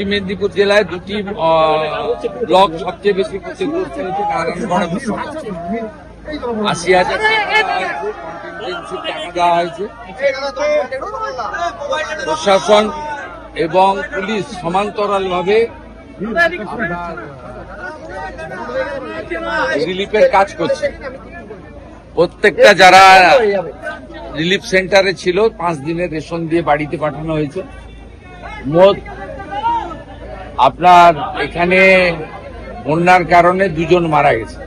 পশ্চিম মেদিনীপুর জেলায় দুটি ব্লক সবচেয়ে বেশি ক্ষতিগ্রস্ত হয়েছে। নারায়ণগড় 80,000 টাকা দেওয়া হয়েছে। প্রশাসন এবং পুলিশ সমান্তরাল ভাবে রিলিফের কাজ করছে। প্রত্যেকটা যারা রিলিফ সেন্টারে ছিল 5 দিনের রেশন দিয়ে বাড়িতে পাঠানো হয়েছে। মোট আপনার এখানে বন্যার কারণে 2 জন মারা গেছে।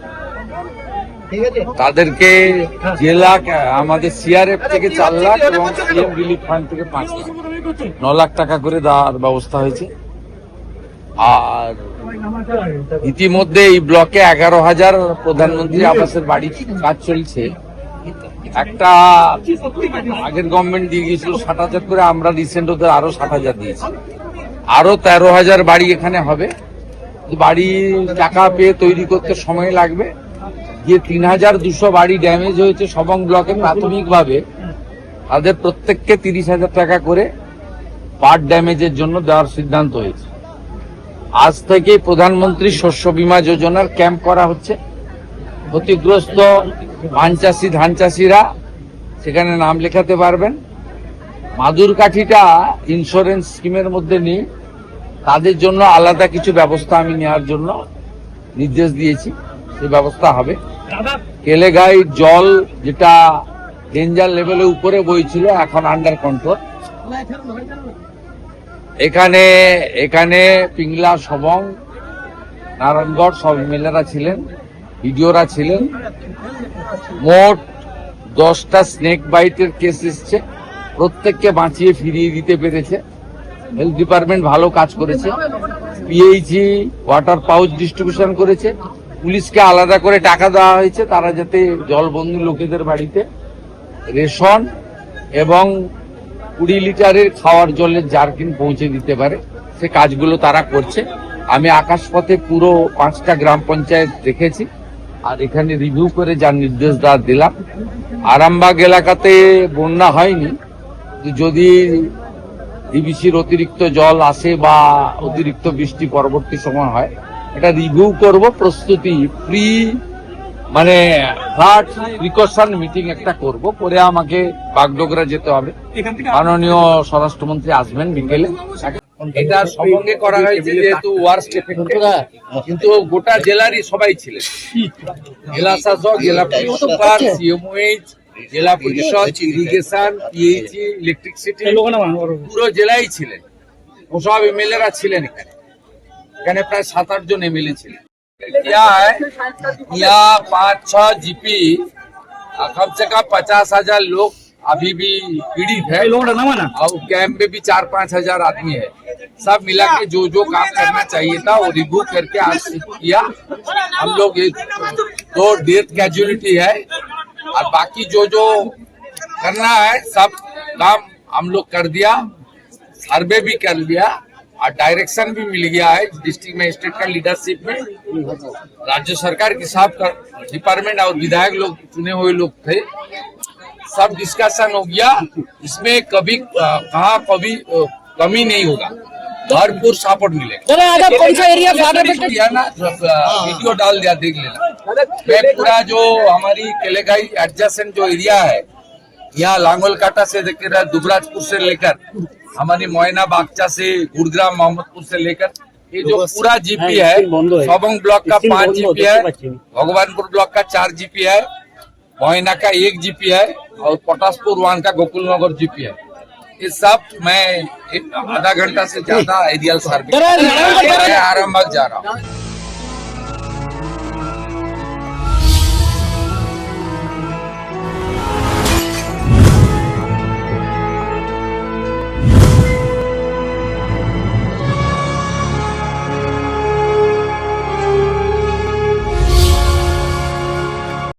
তাদেরকে জেলা আমাদের সিআরএফ থেকে 4 লাখ এবং সিএম রিলিফ ফান্ড থেকে 5 লাখ 9 লাখ টাকা করে দেওয়ার ব্যবস্থা হয়েছে। আর ইতিমধ্যে এই ব্লকে 11,000 প্রধানমন্ত্রী আবাসের বাড়ি কাজ চলছে। একটা আগের গভর্নমেন্ট দিয়ে গিয়েছিল 60,000 করে, আমরা রিসেন্ট ওদের আরো 60,000 দিয়েছি। আরো 13,000 বাড়ি এখানে হবে। বাড়ি টাকা পেয়ে তৈরি করতে সময় লাগবে। যে 3,200 বাড়ি ড্যামেজ হয়েছে সবং ব্লকে প্রাথমিকভাবে তাদের প্রত্যেককে 30,000 টাকা করে পার্ট ড্যামেজের জন্য দেওয়ার সিদ্ধান্ত হয়েছে। আজ থেকে প্রধানমন্ত্রী শস্য বীমা যোজনার ক্যাম্প করা হচ্ছে। ক্ষতিগ্রস্ত পান চাষি ধান চাষিরা সেখানে নাম লেখাতে পারবেন। মাদুর কাঠিটা ইন্স্যুরেন্স স্কিমের মধ্যে নেই, তাদের জন্য আলাদা কিছু ব্যবস্থা আমি নেওয়ার জন্য নির্দেশ দিয়েছি, সেই ব্যবস্থা হবে। কেলেঘাই জল যেটা ডেঞ্জার লেভেলে উপরে বইছিল এখন আন্ডার কন্ট্রোল। এখানে পিংলা সবং নারায়ণগড় সব এমএলএরা ছিলেন, বিডিওরা ছিলেন। মোট 10টা স্নেক বাইটের কেস এসছে, প্রত্যেককে বাঁচিয়ে ফিরিয়ে দিতে পেরেছে। হেলথ ডিপার্টমেন্ট ভালো কাজ করেছে। পিএইচই ওয়াটার পাউচ ডিস্ট্রিবিউশন করেছে। পুলিশকে আলাদা করে টাকা দেওয়া হয়েছে তারা যাতে জলবন্দী লোকেদের বাড়িতে রেশন এবং 20 লিটারের খাওয়ার জলের জারকিন পৌঁছে দিতে পারে। সে কাজগুলো তারা করছে। আমি আকাশপথে পুরো 5টা গ্রাম পঞ্চায়েত দেখেছি আর এখানে রিভিউ করে যার নির্দেশ দিলাম। আরামবাগ এলাকাতে বন্যা হয়নি, যদি ডিবিসির অতিরিক্ত জল আসে বা অতিরিক্ত বৃষ্টি পরবর্তী সময় হয়, এটা রিভিউ করব। প্রস্তুতি ফ্লাড প্রিকশন মিটিং একটা করব, করে আমাকে বাগডোগরা যেতে হবে। মাননীয় স্বরাষ্ট্রমন্ত্রী আসবেন বিকেলে। এটা সঙ্গে করা হয়েছে যেহেতু ওয়ার্স্ট এফেক্ট, কিন্তু গোটা জেলারই সবাই ছিলেন। জেলা শাসক, জেলা সুপার, সিএমওএইচ, জেলা পরিষদ, ইরিগেশন, পিএইচই, ইলেকট্রিসিটি, পুরো জেলাই ছিলেন। সব এমএলএরা ছিলেন। এখানে প্রায় 7-8 জন এমএলএ ছিলেন। यहाँ 5-6 जीपी, कम से कम 50,000 लोग अभी भी पीड़ित है और कैंप में भी 4-5 हजार आदमी है। सब मिला के जो काम करना चाहिए था वो रिव्यू करके आज किया। हम लोग 2 डेथ कैजुअलिटी है और बाकी जो करना है सब काम हम लोग कर दिया। सर्वे भी कर लिया और डायरेक्शन भी मिल गया है डिस्ट्रिक्ट मजिस्ट्रेट का लीडरशिप में। राज्य सरकार के साथ डिपार्टमेंट और विधायक लोग चुने हुए लोग थे, सब डिस्कशन हो गया। इसमें कभी कमी नहीं होगा, भरपूर सपोर्ट मिलेगा। वीडियो डाल दिया, देख लेना। मैं पूरा जो हमारी केलेघाई एडजेसेंट जो एरिया है, यहाँ लांगोल काटा से लेकर दुबराजपुर से लेकर हमारी मोयना बागचा से गुड़ग्राम मोहम्मदपुर से लेकर ये जो पूरा जीपी है, सबंग ब्लॉक का 5 जीपी है, भगवानपुर ब्लॉक का 4 जीपी है, मोयना का 1 जीपी है और पटासपुर 1 का गोकुलनगर जीपी है। ये सब मैं आधा घंटा से ज्यादा एरियल सर्वे आरामबाग जा रहा हूँ।